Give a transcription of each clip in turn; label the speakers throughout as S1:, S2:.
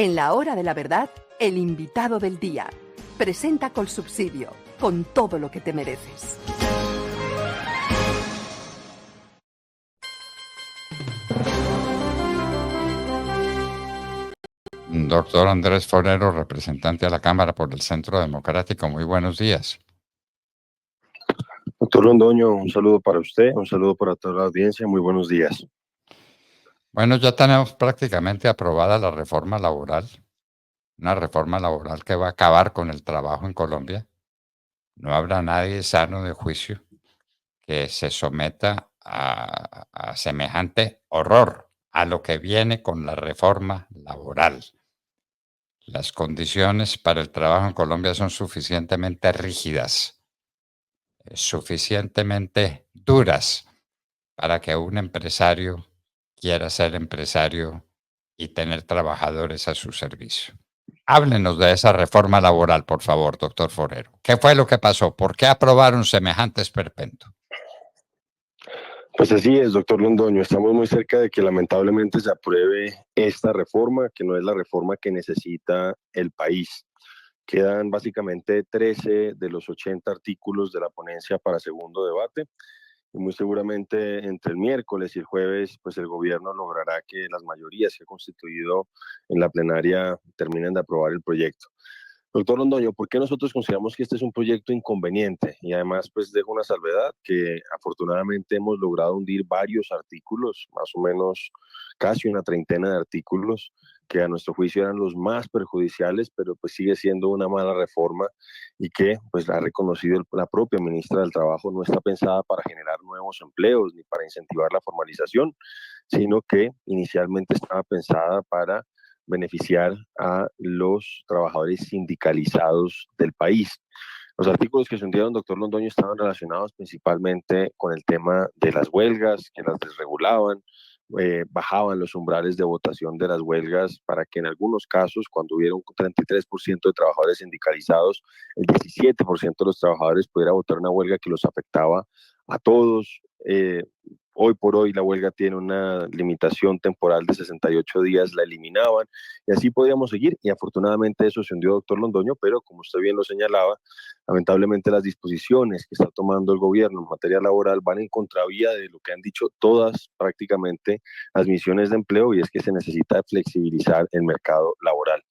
S1: En la hora de la verdad, el invitado del día. Presenta Colsubsidio, con todo lo que te mereces.
S2: Doctor Andrés Forero, representante a la Cámara por el Centro Democrático. Muy buenos días.
S3: Doctor Londoño, un saludo para usted, un saludo para toda la audiencia. Muy buenos días.
S2: Bueno, ya tenemos prácticamente aprobada la reforma laboral, una reforma laboral que va a acabar con el trabajo en Colombia. No habrá nadie sano de juicio que se someta a semejante horror a lo que viene con la reforma laboral. Las condiciones para el trabajo en Colombia son suficientemente rígidas, suficientemente duras para que un empresario quiera ser empresario y tener trabajadores a su servicio. Háblenos de esa reforma laboral, por favor, doctor Forero. ¿Qué fue lo que pasó? ¿Por qué aprobaron semejante esperpento?
S3: Pues así es, doctor Londoño. Estamos muy cerca de que lamentablemente se apruebe esta reforma, que no es la reforma que necesita el país. Quedan básicamente 13 de los 80 artículos de la ponencia para segundo debate. Y muy seguramente entre el miércoles y el jueves, pues el gobierno logrará que las mayorías que ha constituido en la plenaria terminen de aprobar el proyecto. Doctor Londoño, ¿por qué nosotros consideramos que este es un proyecto inconveniente? Y además, pues dejo una salvedad que afortunadamente hemos logrado hundir varios artículos, más o menos casi una treintena de artículos, que a nuestro juicio eran los más perjudiciales, pero pues sigue siendo una mala reforma y que pues ha reconocido la propia ministra del Trabajo, no está pensada para generar nuevos empleos ni para incentivar la formalización, sino que inicialmente estaba pensada para beneficiar a los trabajadores sindicalizados del país. Los artículos que se hundieron, doctor Londoño, estaban relacionados principalmente con el tema de las huelgas, que las desregulaban, bajaban los umbrales de votación de las huelgas para que en algunos casos, cuando hubiera un 33% de trabajadores sindicalizados, el 17% de los trabajadores pudiera votar una huelga que los afectaba a todos. Hoy por hoy la huelga tiene una limitación temporal de 68 días, la eliminaban y así podíamos seguir y afortunadamente eso se hundió, doctor Londoño, pero como usted bien lo señalaba, lamentablemente las disposiciones que está tomando el gobierno en materia laboral van en contravía de lo que han dicho todas prácticamente las misiones de empleo y es que se necesita flexibilizar el mercado laboral.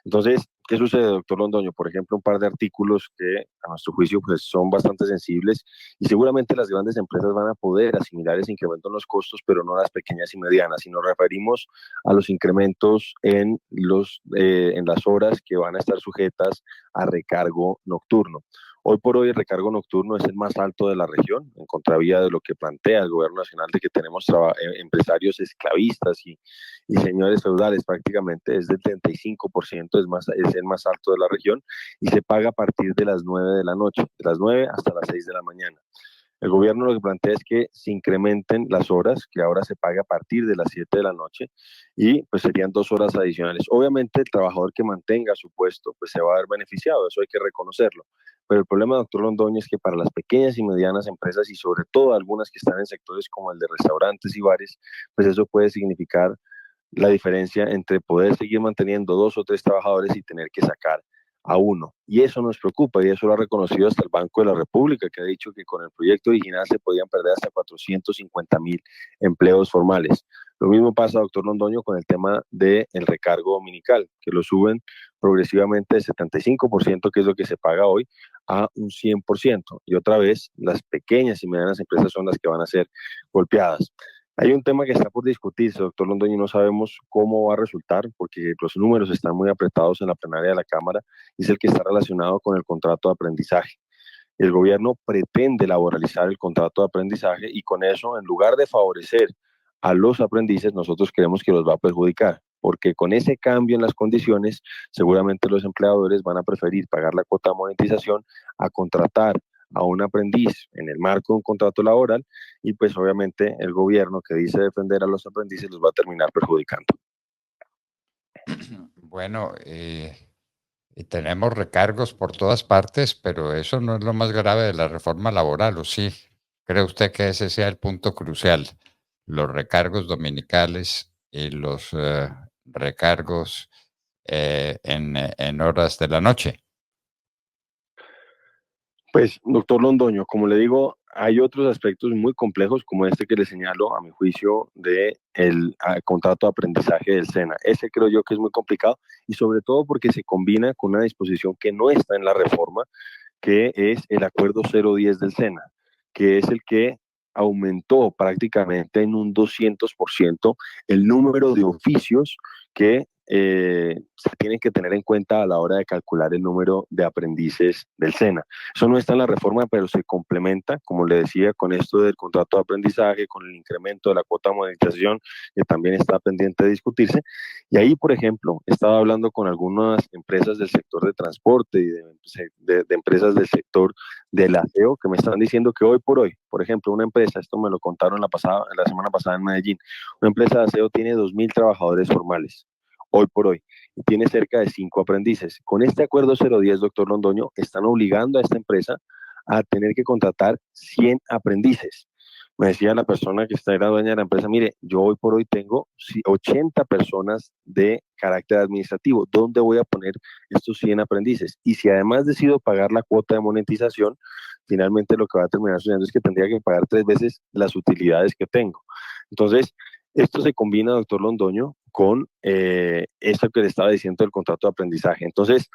S3: Entonces, ¿qué sucede, doctor Londoño? Por ejemplo, un par de artículos que a nuestro juicio pues, son bastante sensibles y seguramente las grandes empresas van a poder asimilar ese incremento en los costos, pero no las pequeñas y medianas. Si nos referimos a los incrementos en las horas que van a estar sujetas a recargo nocturno. Hoy por hoy el recargo nocturno es el más alto de la región, en contravía de lo que plantea el gobierno nacional de que tenemos empresarios esclavistas y señores feudales prácticamente, es del 35%, es el más alto de la región y se paga a partir de las 9 de la noche, de las 9 hasta las 6 de la mañana. El gobierno lo que plantea es que se incrementen las horas, que ahora se paga a partir de las 7 de la noche, y pues serían 2 horas adicionales. Obviamente el trabajador que mantenga su puesto pues se va a ver beneficiado, eso hay que reconocerlo. Pero el problema, doctor Londoño, es que para las pequeñas y medianas empresas y sobre todo algunas que están en sectores como el de restaurantes y bares, pues eso puede significar la diferencia entre poder seguir manteniendo 2 o 3 trabajadores y tener que sacar a uno. Y eso nos preocupa y eso lo ha reconocido hasta el Banco de la República, que ha dicho que con el proyecto original se podían perder hasta 450.000 empleos formales. Lo mismo pasa, doctor Londoño, con el tema del recargo dominical, que lo suben progresivamente de 75%, que es lo que se paga hoy, a un 100%. Y otra vez, las pequeñas y medianas empresas son las que van a ser golpeadas. Hay un tema que está por discutirse, doctor Londoño, y no sabemos cómo va a resultar porque los números están muy apretados en la plenaria de la Cámara y es el que está relacionado con el contrato de aprendizaje. El gobierno pretende laboralizar el contrato de aprendizaje y con eso, en lugar de favorecer a los aprendices, nosotros creemos que los va a perjudicar, porque con ese cambio en las condiciones, seguramente los empleadores van a preferir pagar la cuota de monetización a contratar a un aprendiz en el marco de un contrato laboral y pues obviamente el gobierno que dice defender a los aprendices los va a terminar perjudicando.
S2: Bueno, y tenemos recargos por todas partes, pero eso no es lo más grave de la reforma laboral, ¿o sí? ¿Cree usted que ese sea el punto crucial? Los recargos dominicales y los recargos en horas de la noche.
S3: Pues, doctor Londoño, como le digo, hay otros aspectos muy complejos como este que le señalo, a mi juicio, de el contrato de aprendizaje del SENA. Ese creo yo que es muy complicado y sobre todo porque se combina con una disposición que no está en la reforma, que es el acuerdo 010 del SENA, que es el que aumentó prácticamente en un 200% el número de oficios que se tienen que tener en cuenta a la hora de calcular el número de aprendices del SENA. Eso no está en la reforma, pero se complementa, como le decía, con esto del contrato de aprendizaje, con el incremento de la cuota de monetización, que también está pendiente de discutirse. Y ahí, por ejemplo, he estado hablando con algunas empresas del sector de transporte y de empresas del sector del aseo que me están diciendo que hoy por hoy, por ejemplo, una empresa, esto me lo contaron la semana pasada en Medellín, una empresa de aseo tiene 2.000 trabajadores formales hoy por hoy, y tiene cerca de 5 aprendices. Con este acuerdo 010, doctor Londoño, están obligando a esta empresa a tener que contratar 100 aprendices. Me decía la persona que era dueña de la empresa, mire, yo hoy por hoy tengo 80 personas de carácter administrativo. ¿Dónde voy a poner estos 100 aprendices? Y si además decido pagar la cuota de monetización, finalmente lo que va a terminar sucediendo es que tendría que pagar 3 veces las utilidades que tengo. Entonces, esto se combina, doctor Londoño, con esto que le estaba diciendo del contrato de aprendizaje. Entonces,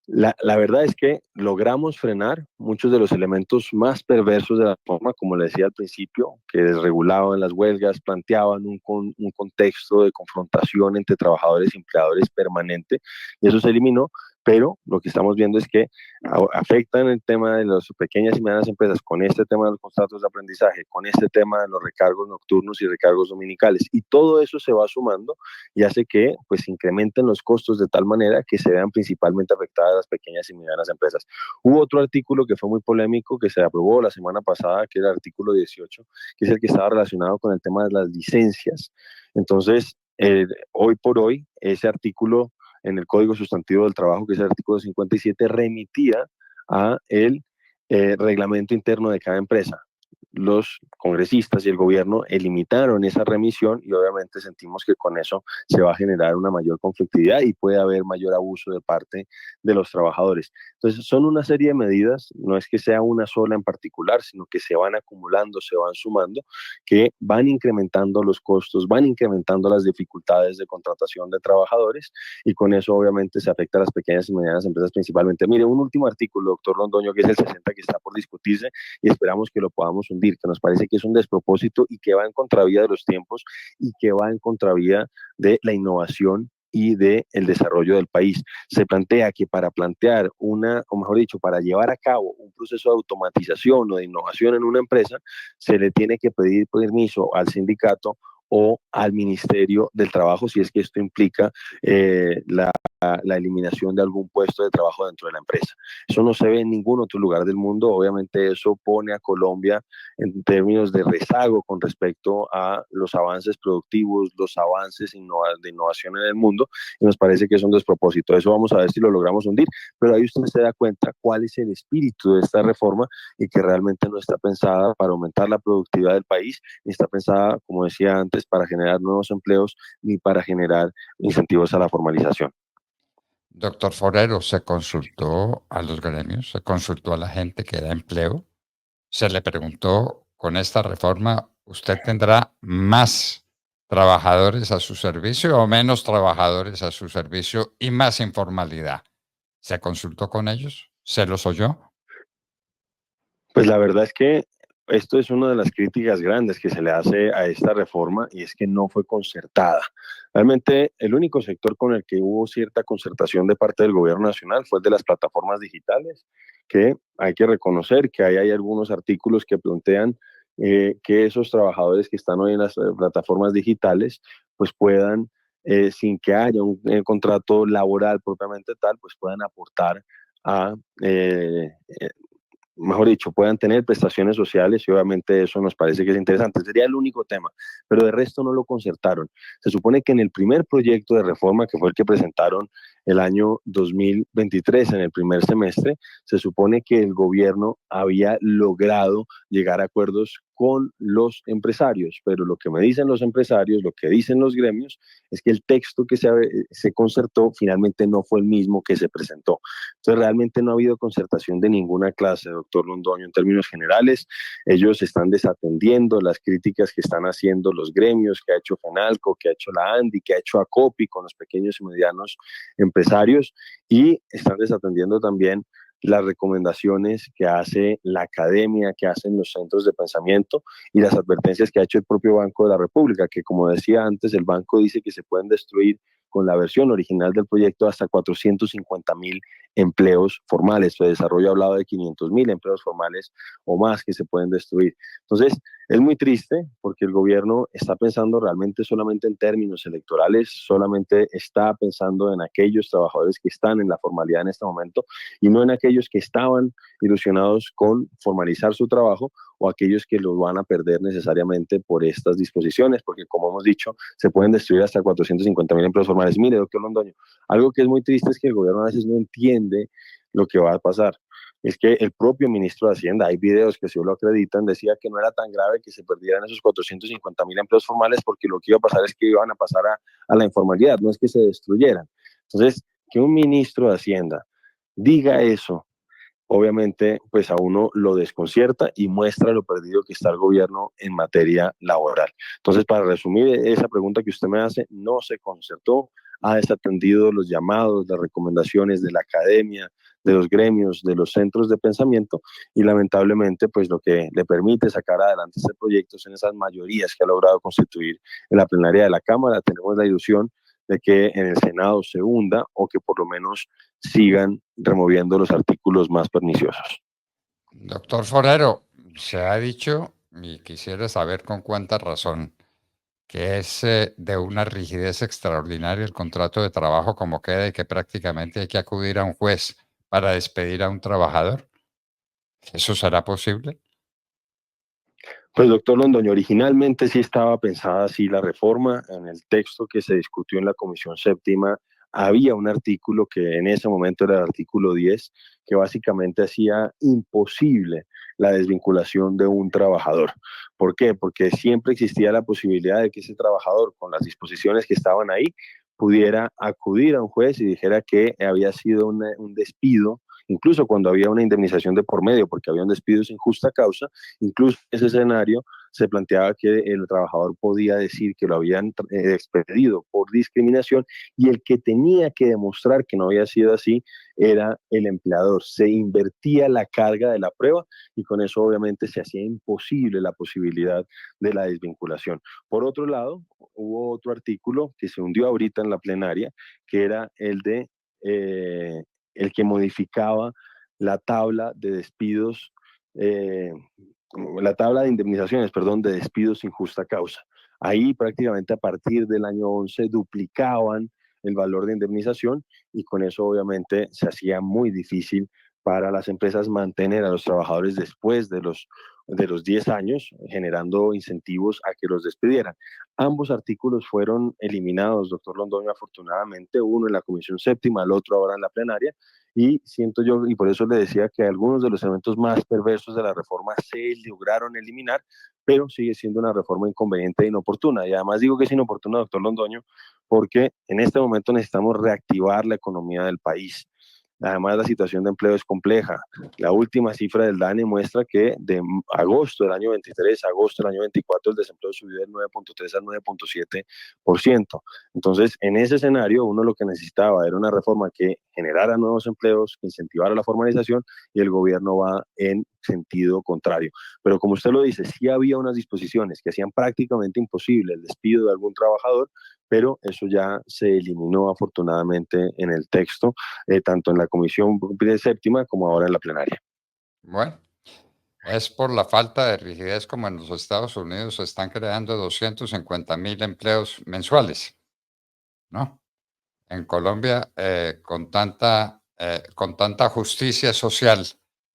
S3: la verdad es que logramos frenar muchos de los elementos más perversos de la reforma, como le decía al principio, que desregulaban las huelgas, planteaban un contexto de confrontación entre trabajadores y empleadores permanente, y eso se eliminó, pero lo que estamos viendo es que afectan el tema de las pequeñas y medianas empresas con este tema de los contratos de aprendizaje, con este tema de los recargos nocturnos y recargos dominicales, y todo eso se va sumando y hace que pues incrementen los costos de tal manera que se vean principalmente afectadas las pequeñas y medianas empresas. Hubo otro artículo que fue muy polémico que se aprobó la semana pasada, que era el artículo 18, que es el que estaba relacionado con el tema de las licencias. Entonces, hoy por hoy, ese artículo en el Código Sustantivo del Trabajo, que es el artículo 57, remitía a el reglamento interno de cada empresa. Los congresistas y el gobierno limitaron esa remisión y obviamente sentimos que con eso se va a generar una mayor conflictividad y puede haber mayor abuso de parte de los trabajadores. Entonces son una serie de medidas, no es que sea una sola en particular, sino que se van acumulando, se van sumando, que van incrementando los costos, van incrementando las dificultades de contratación de trabajadores y con eso obviamente se afecta a las pequeñas y medianas empresas principalmente. Mire, un último artículo, doctor Londoño, que es el 60, que está por discutirse y esperamos que lo podamos hundir, que nos parece que es un despropósito y que va en contravía de los tiempos y que va en contravía de la innovación y del desarrollo del país. Se plantea que para plantear o mejor dicho, para llevar a cabo un proceso de automatización o de innovación en una empresa, se le tiene que pedir permiso al sindicato o al Ministerio del Trabajo si es que esto implica la eliminación de algún puesto de trabajo dentro de la empresa. Eso no se ve en ningún otro lugar del mundo. Obviamente eso pone a Colombia en términos de rezago con respecto a los avances productivos, los avances de innovación en el mundo, y nos parece que es un despropósito. Eso vamos a ver si lo logramos hundir, pero ahí usted se da cuenta cuál es el espíritu de esta reforma y que realmente no está pensada para aumentar la productividad del país, ni está pensada, como decía antes, para generar nuevos empleos, ni para generar incentivos a la formalización.
S2: Doctor Forero, ¿se consultó a los gremios? ¿Se consultó a la gente que da empleo? ¿Se le preguntó, con esta reforma, usted tendrá más trabajadores a su servicio o menos trabajadores a su servicio y más informalidad? ¿Se consultó con ellos? ¿Se los oyó?
S3: Pues la verdad es que esto es una de las críticas grandes que se le hace a esta reforma y es que no fue concertada. Realmente el único sector con el que hubo cierta concertación de parte del gobierno nacional fue el de las plataformas digitales, que hay que reconocer que ahí hay algunos artículos que plantean que esos trabajadores que están hoy en las plataformas digitales pues puedan, sin que haya un contrato laboral propiamente tal, pues puedan aportar a mejor dicho, puedan tener prestaciones sociales y obviamente eso nos parece que es interesante. Sería el único tema, pero de resto no lo concertaron. Se supone que en el primer proyecto de reforma, que fue el que presentaron el año 2023, en el primer semestre, se supone que el gobierno había logrado llegar a acuerdos con los empresarios, pero lo que me dicen los empresarios, lo que dicen los gremios, es que el texto que se concertó finalmente no fue el mismo que se presentó. Entonces, realmente no ha habido concertación de ninguna clase, doctor Londoño, en términos generales. Ellos están desatendiendo las críticas que están haciendo los gremios, que ha hecho FENALCO, que ha hecho la ANDI, que ha hecho ACOPI con los pequeños y medianos empresarios, y están desatendiendo también las recomendaciones que hace la academia, que hacen los centros de pensamiento y las advertencias que ha hecho el propio Banco de la República, que como decía antes, el banco dice que se pueden destruir con la versión original del proyecto hasta 450.000 empleos formales. Su desarrollo ha hablado de 500.000 empleos formales o más que se pueden destruir. Entonces, es muy triste porque el gobierno está pensando realmente solamente en términos electorales, solamente está pensando en aquellos trabajadores que están en la formalidad en este momento y no en aquellos que estaban ilusionados con formalizar su trabajo o aquellos que los van a perder necesariamente por estas disposiciones, porque como hemos dicho, se pueden destruir hasta 450.000 empleos formales. Mire, doctor Londoño, algo que es muy triste es que el gobierno a veces no entiende lo que va a pasar. Es que el propio ministro de Hacienda, hay videos que sí lo acreditan, decía que no era tan grave que se perdieran esos 450.000 empleos formales porque lo que iba a pasar es que iban a pasar a la informalidad, no es que se destruyeran. Entonces, que un ministro de Hacienda diga eso, obviamente, pues a uno lo desconcierta y muestra lo perdido que está el gobierno en materia laboral. Entonces, para resumir esa pregunta que usted me hace, no se concertó, ha desatendido los llamados, las recomendaciones de la academia, de los gremios, de los centros de pensamiento y lamentablemente pues lo que le permite sacar adelante este proyecto son esas mayorías que ha logrado constituir en la plenaria de la Cámara. Tenemos la ilusión de que en el Senado se hunda o que por lo menos sigan removiendo los artículos más perniciosos.
S2: Doctor Forero, se ha dicho, y quisiera saber con cuánta razón, que es de una rigidez extraordinaria el contrato de trabajo como queda y que prácticamente hay que acudir a un juez para despedir a un trabajador. ¿Eso será posible?
S3: Pues doctor Londoño, originalmente sí estaba pensada así la reforma. En el texto que se discutió en la Comisión Séptima había un artículo que en ese momento era el artículo 10, que básicamente hacía imposible la desvinculación de un trabajador. ¿Por qué? Porque siempre existía la posibilidad de que ese trabajador, con las disposiciones que estaban ahí, pudiera acudir a un juez y dijera que había sido un despido, incluso cuando había una indemnización de por medio, porque había un despido sin justa causa. Incluso en ese escenario se planteaba que el trabajador podía decir que lo habían despedido por discriminación y el que tenía que demostrar que no había sido así era el empleador. Se invertía la carga de la prueba y con eso obviamente se hacía imposible la posibilidad de la desvinculación. Por otro lado, hubo otro artículo que se hundió ahorita en la plenaria, que era el que modificaba la tabla de despidos eh, la tabla de indemnizaciones, perdón, de despidos sin justa causa. Ahí prácticamente a partir del año 11 duplicaban el valor de indemnización y con eso obviamente se hacía muy difícil para las empresas mantener a los trabajadores después de los 10 años, generando incentivos a que los despidieran. Ambos artículos fueron eliminados, doctor Londoño, afortunadamente, uno en la Comisión Séptima, el otro ahora en la plenaria, y siento yo, y por eso le decía que algunos de los elementos más perversos de la reforma se lograron eliminar, pero sigue siendo una reforma inconveniente e inoportuna. Y además digo que es inoportuna, doctor Londoño, porque en este momento necesitamos reactivar la economía del país. Además, la situación de empleo es compleja. La última cifra del DANE muestra que de agosto del año 23 a agosto del año 24 el desempleo subió del 9.3 al 9.7%. Entonces, en ese escenario, uno lo que necesitaba era una reforma que generara nuevos empleos, que incentivara la formalización y el gobierno va en sentido contrario. Pero como usted lo dice, sí había unas disposiciones que hacían prácticamente imposible el despido de algún trabajador, pero eso ya se eliminó afortunadamente en el texto, tanto en la Comisión Séptima como ahora en la plenaria.
S2: Bueno, es por la falta de rigidez como en los Estados Unidos se están creando 250.000 empleos mensuales, ¿no? En Colombia, con tanta justicia social,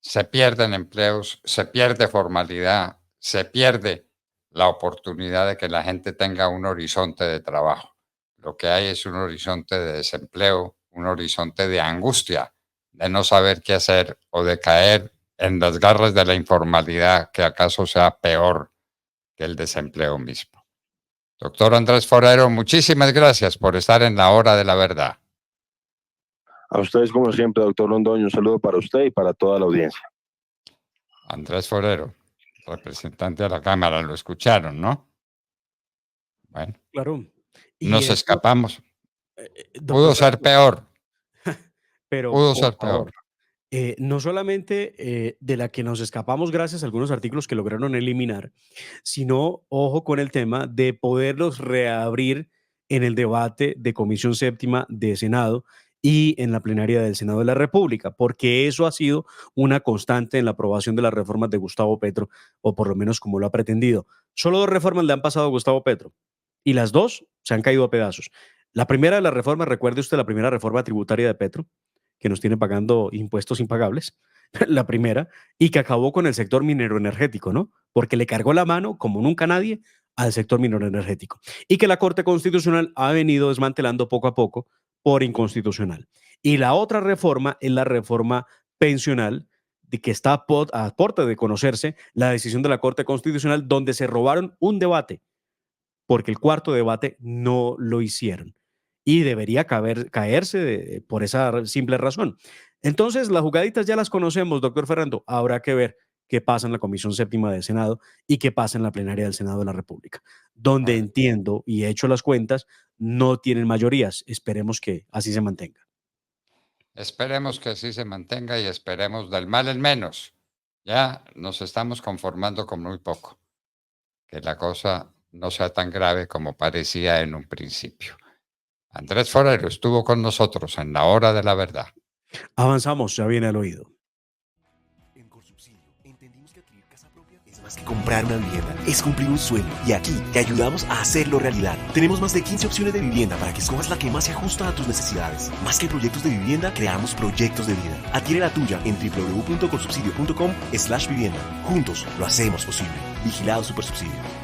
S2: se pierden empleos, se pierde formalidad, se pierde la oportunidad de que la gente tenga un horizonte de trabajo. Lo que hay es un horizonte de desempleo, un horizonte de angustia, de no saber qué hacer o de caer en las garras de la informalidad, que acaso sea peor que el desempleo mismo. Doctor Andrés Forero, muchísimas gracias por estar en la hora de la verdad.
S3: A ustedes, como siempre, doctor Londoño, un saludo para usted y para toda la audiencia.
S2: Andrés Forero, representante de la Cámara, lo escucharon, ¿no? Bueno,
S4: Claro. Y
S2: nos
S4: esto,
S2: escapamos.
S4: doctor
S2: Pudo ser
S4: Fernando,
S2: peor,
S4: pero
S2: pudo
S4: por
S2: ser
S4: favor,
S2: peor.
S4: no solamente de la que nos escapamos gracias a algunos artículos que lograron eliminar, sino, ojo con el tema de poderlos reabrir en el debate de Comisión Séptima de Senado y en la plenaria del Senado de la República, porque eso ha sido una constante en la aprobación de las reformas de Gustavo Petro, o por lo menos como lo ha pretendido. Solo 2 reformas le han pasado a Gustavo Petro y las 2 se han caído a pedazos. La primera de las reformas, recuerde usted la primera reforma tributaria de Petro, que nos tiene pagando impuestos impagables, la primera, y que acabó con el sector minero energético, ¿no? Porque le cargó la mano, como nunca nadie, al sector minero energético. Y que la Corte Constitucional ha venido desmantelando poco a poco por inconstitucional. Y la otra reforma es la reforma pensional, de que está a puerta de conocerse la decisión de la Corte Constitucional, donde se robaron un debate, porque el cuarto debate no lo hicieron. Y debería caerse por esa simple razón. Entonces, las jugaditas ya las conocemos, doctor Fernando. Habrá que ver qué pasa en la Comisión Séptima del Senado y qué pasa en la plenaria del Senado de la República, donde
S2: Bueno,
S4: entiendo y he hecho las cuentas, no tienen mayorías. Esperemos que así se mantenga.
S2: esperemos que así se mantenga y esperemos del mal el menos. Ya nos estamos conformando con muy poco, que la cosa no sea tan grave como parecía en un principio. Andrés Forero estuvo con nosotros en la hora de la verdad.
S4: Avanzamos, ya viene al oído.
S5: En Colsubsidio entendimos que adquirir casa propia es más que comprar una vivienda, es cumplir un sueño. Y aquí te ayudamos a hacerlo realidad. Tenemos más de 15 opciones de vivienda para que escojas la que más se ajusta a tus necesidades. Más que proyectos de vivienda, creamos proyectos de vida. Adquiere la tuya en www.colsubsidio.com/vivienda. Juntos lo hacemos posible. Vigilado Supersubsidio.